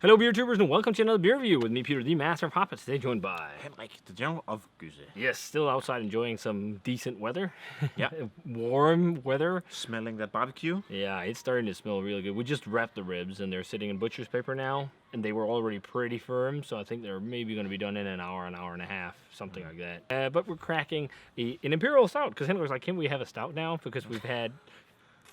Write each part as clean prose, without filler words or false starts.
Hello, beer tubers, and welcome to another beer review with me, Peter, the Master of Hoppets. Today joined by Henrik, the General of Goose. Yes, still outside enjoying some decent weather. Yeah. Warm weather. Smelling that barbecue. Yeah, it's starting to smell really good. We just wrapped the ribs, and they're sitting in butcher's paper now, and they were already pretty firm, so I think they're maybe going to be done in an hour and a half, something like that. But we're cracking an Imperial Stout, because Henrik was like, can we have a Stout now? Because we've had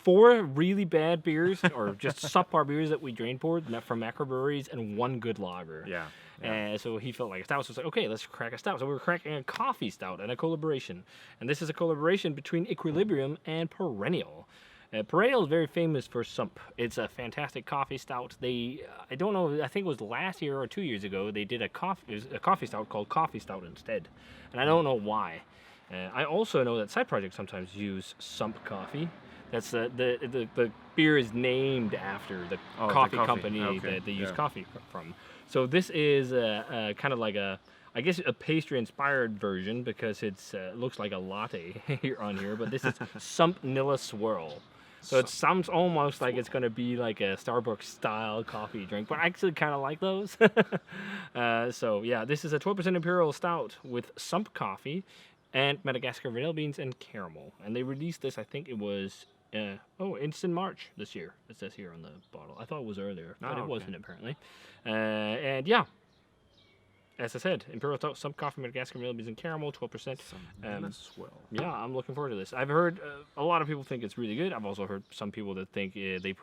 4 really bad beers, or just subpar beers that we drain poured from macro breweries, and 1 good lager. Yeah. And so he felt like a stout. So it's like, okay, let's crack a stout. So we were cracking a coffee stout and a collaboration. And this is a collaboration between Equilibrium and Perennial. Perennial is very famous for Sump. It's a fantastic coffee stout. They, I don't know, I think it was last year or 2 years ago, they did a coffee stout called Coffee Stout instead. And I don't know why. I also know that side projects sometimes use Sump coffee. That's the beer is named after the coffee company that they use coffee from. So this is kind of like I guess a pastry-inspired version because it's looks like a latte here on here, but this is Sumpnilla Swirl. So it sounds almost like it's going to be like a Starbucks-style coffee drink, but I actually kind of like those. So yeah, this is a 12% Imperial Stout with Sump coffee and Madagascar vanilla beans and caramel. And they released this, I think it was... it's in March this year. It says here on the bottle. I thought it was earlier, but it wasn't apparently. And yeah, as I said, Imperial Stout, some coffee, Madagascar vanilla beans, and caramel, 12%. Swell. Yeah, I'm looking forward to this. I've heard a lot of people think it's really good. I've also heard some people that think they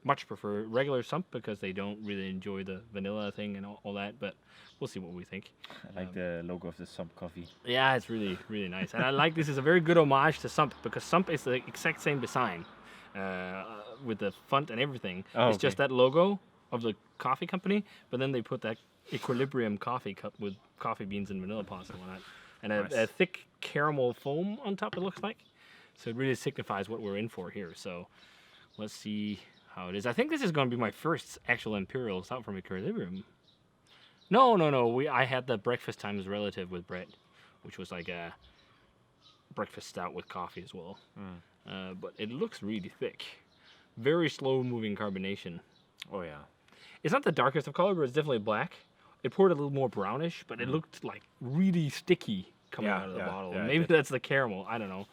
much prefer regular Sump because they don't really enjoy the vanilla thing and all that. But we'll see what we think. I like the logo of the Sump coffee. Yeah, it's really, really nice. And I like this is a very good homage to Sump because Sump is the exact same design with the font and everything. It's just that logo of the coffee company, but then they put that Equilibrium coffee cup with coffee beans and vanilla pods and whatnot. And a thick caramel foam on top, it looks like. So it really signifies what we're in for here. So let's see how it is. I think this is going to be my first actual Imperial Stout from Equilibrium. No. I had the breakfast times relative with Brett, which was like a breakfast stout with coffee as well. But it looks really thick. Very slow moving carbonation. Oh yeah. It's not the darkest of color, but it's definitely black. It poured a little more brownish, but it looked like really sticky coming out of the bottle. Yeah, maybe that's the caramel. I don't know.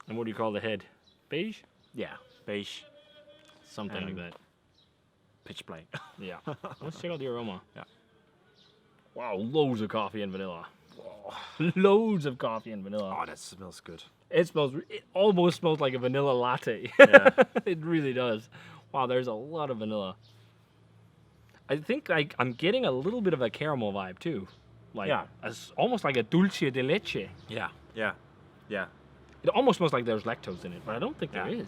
And what do you call the head? Beige? Yeah. Beige. Something like that. Pitch black. Yeah. Let's check out the aroma. Yeah. Wow, loads of coffee and vanilla. Whoa. Loads of coffee and vanilla. Oh, that smells good. It almost smells like a vanilla latte. Yeah. It really does. Wow, there's a lot of vanilla. I think I'm getting a little bit of a caramel vibe too. Almost like a dulce de leche. Yeah. It almost smells like there's lactose in it, but I don't think there is.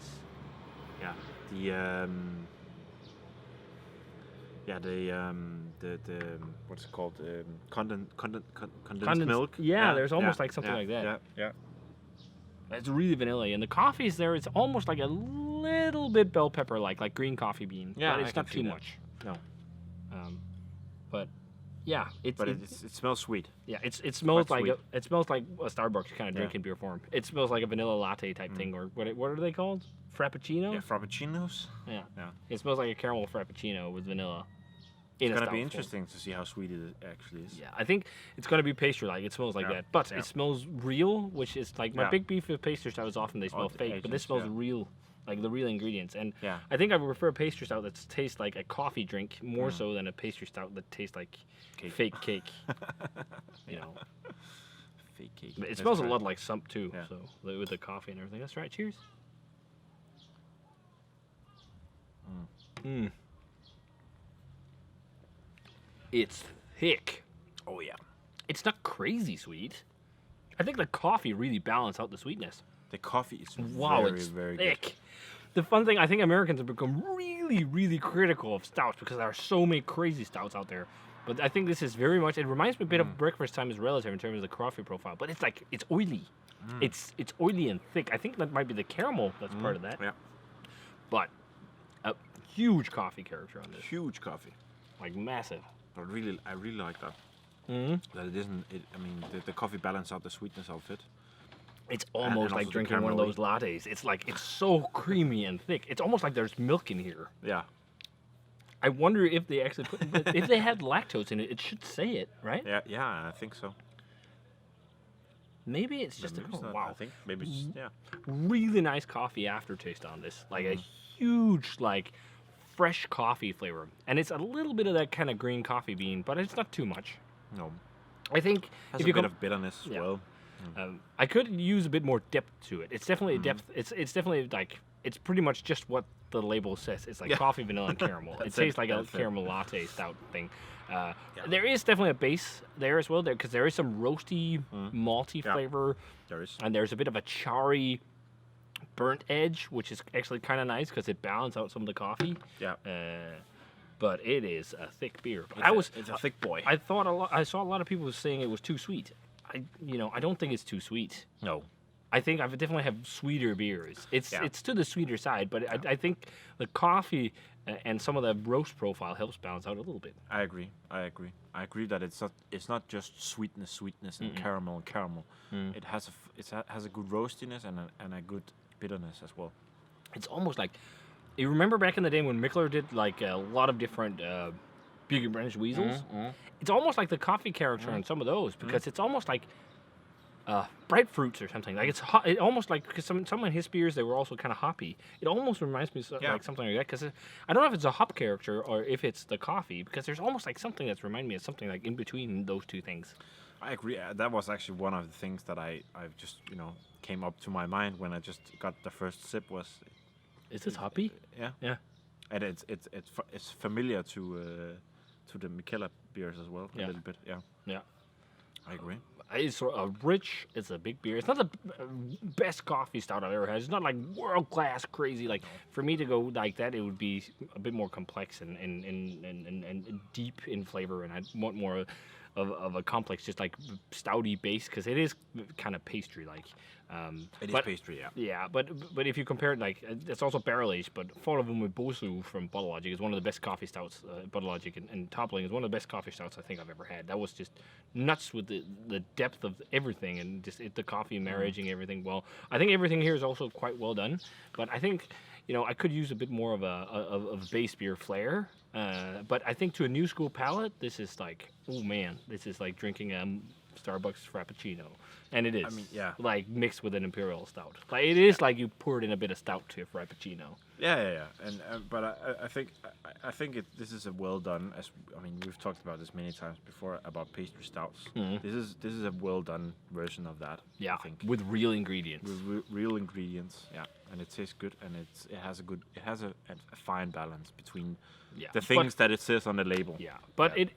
Yeah. The what's it called? Condensed milk. Yeah, there's almost like something like that. Yeah. It's really vanilla, and the coffee's there. It's almost like a little bit bell pepper, like green coffee bean. Yeah, but it's not too much. No. But yeah, it smells sweet. Yeah, it smells like sweet. it smells like a Starbucks kind of drink in beer form. It smells like a vanilla latte type thing, or what are they called? Frappuccino? Yeah, frappuccinos. Yeah. It smells like a caramel frappuccino with vanilla. It's gonna be interesting to see how sweet it actually is. Yeah, I think it's gonna be pastry-like. It smells like that, but it smells real, which is like my big beef with pastry stouts. Often they smell fake, but this smells real, like the real ingredients. And I think I would prefer a pastry stout that tastes like a coffee drink more so than a pastry stout that tastes like fake cake. You know, fake cake. But it smells a lot like Sump too. Yeah. So with the coffee and everything. That's right. Cheers. It's thick. Oh yeah. It's not crazy sweet. I think the coffee really balanced out the sweetness. The coffee is very thick. good. The fun thing, I think Americans have become really, really critical of stouts because there are so many crazy stouts out there. But I think this is very much, it reminds me a bit of breakfast time is relative in terms of the coffee profile. But it's like, it's oily. It's oily and thick. I think that might be the caramel that's part of that. Yeah. But a huge coffee character on this. Huge coffee. Like massive. I really like that. That it isn't. The coffee balance out the sweetness of it. It's almost like drinking one of those lattes. It's like it's so creamy and thick. It's almost like there's milk in here. Yeah. I wonder if they actually put, if they had lactose in it, it should say it, right? Yeah, I think so. Maybe it's just Maybe it's not, wow. I think maybe it's, yeah. Really nice coffee aftertaste on this. Like a huge, like, fresh coffee flavor. And it's a little bit of that kind of green coffee bean, but it's not too much. No, I think has if a you bit of bitterness as Yeah. well. I could use a bit more depth to it. It's definitely depth. It's definitely like it's pretty much just what the label says. It's like coffee, vanilla, and caramel. It That's tastes it, like a that's it. caramel latte stout thing. There is definitely a base there as well, because there is some roasty, malty flavor, There is. and there's a bit of a charry, burnt edge, which is actually kind of nice because it balances out some of the coffee. Yeah. But it is a thick beer. It's a thick boy. I thought I saw a lot of people saying it was too sweet. I don't think it's too sweet. No. I think I definitely have sweeter beers. It's Yeah. it's to the sweeter side, but I think the coffee and some of the roast profile helps balance out a little bit. I agree. I agree that it's not just sweetness and caramel. It has has a good roastiness and a good bitterness as well. It's almost like you remember back in the day when Mikkeller did like a lot of different Buggy Branch Weasels. It's almost like the coffee character in some of those because it's almost like bright fruits or something. Like it's hot. It almost like because some of his beers they were also kind of hoppy. It almost reminds me like something like that because I don't know if it's a hop character or if it's the coffee because there's almost like something that's reminding me of something like in between those two things. I agree. That was actually one of the things that I just came up to my mind when I just got the first sip was. Is this hoppy? Yeah. Yeah. And it's familiar to the Mikkeller beers as well a little bit. Yeah. Yeah. I agree. It's sort of rich. It's a big beer. It's not the best coffee stout I've ever had. It's not like world class crazy. Like for me to go like that, it would be a bit more complex and deep in flavor. And I'd want more of a complex, just like stouty base, because it is kind of pastry like. It is pastry, yeah. Yeah, but if you compare it, like it's also barrel aged. But Followum with Bosu from Bottle Logic is one of the best coffee stouts. Bottle Logic and Toppling is one of the best coffee stouts I think I've ever had. That was just nuts with the depth of everything and just the coffee marriaging everything well. I think everything here is also quite well done. But I think I could use a bit more of a base beer flair. But I think to a new school palate, this is like, oh man, this is like drinking a Starbucks Frappuccino. And it is. I mean, yeah. Like mixed with an Imperial Stout. Like it is like you poured in a bit of Stout to a Frappuccino. Yeah. And but I think this is a well done. We've talked about this many times before about pastry stouts. This is a well done version of that. Yeah. I think with real ingredients. With real ingredients. Yeah. And it tastes good, and it has a fine balance between the things that it says on the label. Yeah, but it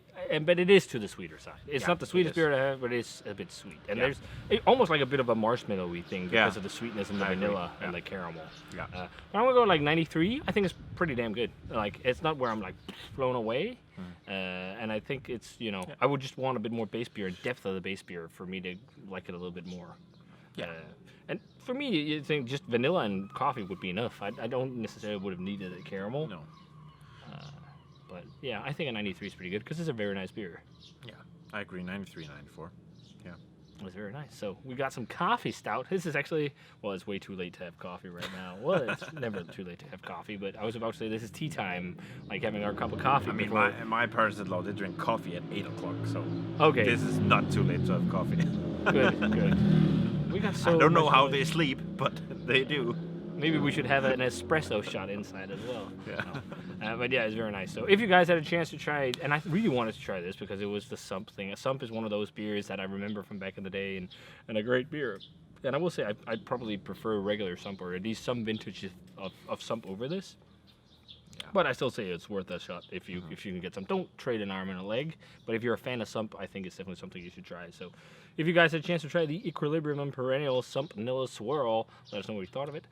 is to the sweeter side. It's not the sweetest beer I have, but it's a bit sweet. And there's almost like a bit of a marshmallowy thing because of the sweetness and the vanilla and the caramel. Yeah. But I'm gonna go like 93. I think it's pretty damn good. Like it's not where I'm like blown away. And I think it's I would just want a bit more base beer and depth of the base beer for me to like it a little bit more. Yeah. And for me, you think just vanilla and coffee would be enough. I don't necessarily would have needed a caramel. No. But yeah, I think a 93 is pretty good because it's a very nice beer. Yeah, I agree. 93, 94. Yeah. It's very nice. So we got some coffee stout. This is actually, it's way too late to have coffee right now. Well, it's never too late to have coffee, but I was about to say this is tea time, like having our cup of coffee. I mean, my parents-in-law, they drink coffee at 8 o'clock, so okay. This is not too late to have coffee. Good. We got so I don't know how they sleep, but they do. Maybe we should have an espresso shot inside as well. Yeah. But yeah, it's very nice. So if you guys had a chance to try it, and I really wanted to try this because it was the Sump thing. A Sump is one of those beers that I remember from back in the day and a great beer. And I will say I'd probably prefer regular Sump or at least some vintage of Sump over this. Yeah. But I still say it's worth a shot if you can get some. Don't trade an arm and a leg. But if you're a fan of Sump, I think it's definitely something you should try. So if you guys had a chance to try the Equilibrium and Perennial Sumpnilla Swirl, let us know what you thought of it.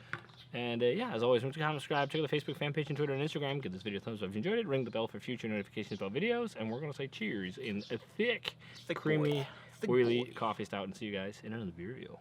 And as always, remember to comment, subscribe, check out the Facebook fan page and Twitter and Instagram. Give this video a thumbs up if you enjoyed it. Ring the bell for future notifications about videos. And we're going to say cheers in a thick creamy, oily coffee stout. And see you guys in another video.